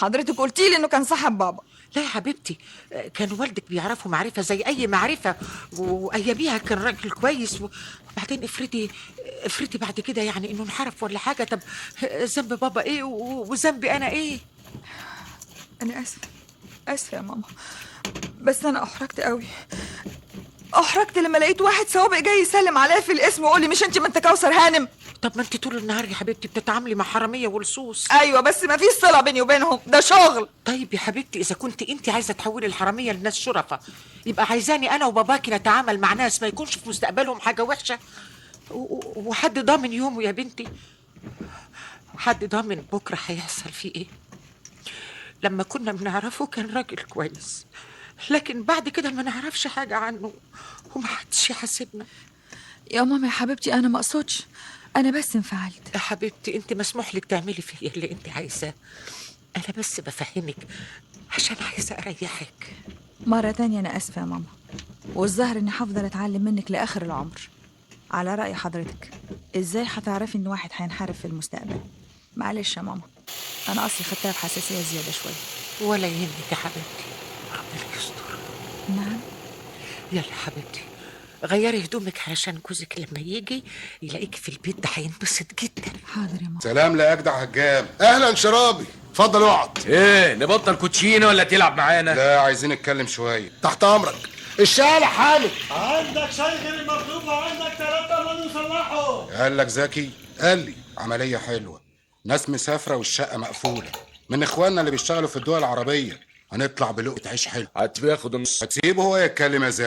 حضرتك قلتي لي انه كان صاحب بابا. لا يا حبيبتي، كان والدك بيعرفه معرفة زي أي معرفة، وأياميها كان راجل كويس. وبعدين افرضي بعد كده يعني إنه انحرف ولا حاجة. طب ذنب بابا إيه وذنبي أنا إيه؟ انا اسفه يا ماما، بس انا احرجت قوي. احرجت لما لقيت واحد سوابق جاي يسلم عليا في الاسم ويقول لي مش انت ما انت كوثر هانم. طب ما انت طول النهار يا حبيبتي بتتعاملي مع حرامية ولصوص. ايوه بس ما فيش صله بيني وبينهم، ده شغل. طيب يا حبيبتي، إذا كنت انت عايزة تحولي الحرامية لناس شرفة، يبقى عايزاني أنا وباباكي نتعامل مع ناس ما يكونش في مستقبلهم حاجة وحشة. وحد ضامن يومه يا بنتي؟ حد ضامن بكرة هيحصل فيه إيه؟ لما كنا بنعرفه كان راجل كويس، لكن بعد كده ما نعرفش حاجة عنه ومحدش يحاسبنا. يا ماما يا حبيبتي انا ما اقصدش، انا بس انفعلت. يا حبيبتي، انت مسموح لك تعملي فيا اللي انت عايزاه، انا بس بفهمك عشان عايزة اريحك. مره تانية انا اسفه يا ماما، والظاهر اني هفضل اتعلم منك لاخر العمر. على راي حضرتك، ازاي هتعرفي ان واحد هينحرف في المستقبل؟ معلش يا ماما، انا اصلي خدتها بحساسيه زياده شويه. ولا يهمك يا حبيبتي، ربنا يستر. نعم. يلا حبيبتي، غيري هدومك علشان جوزك لما يجي يلاقيك في البيت ده هينبسط جدا. حاضر يا ماما. سلام لاجدع هجام. اهلا شرابي، اتفضل اقعد. ايه، نبطل كوتشينه ولا تلعب معانا؟ لا، عايزين نتكلم شويه. تحت امرك. الشارع حامد. عندك شاي غير المطلوب وعندك 3 من يصلحوا. قال لك زكي؟ قال لي عمليه حلوه، ناس مسافره والشقه مقفوله، من اخواننا اللي بيشتغلوا في الدول العربيه. هنطلع بلقمه عيش حلو. هتاخد النص. هتسيبه هو يتكلم يا زكي.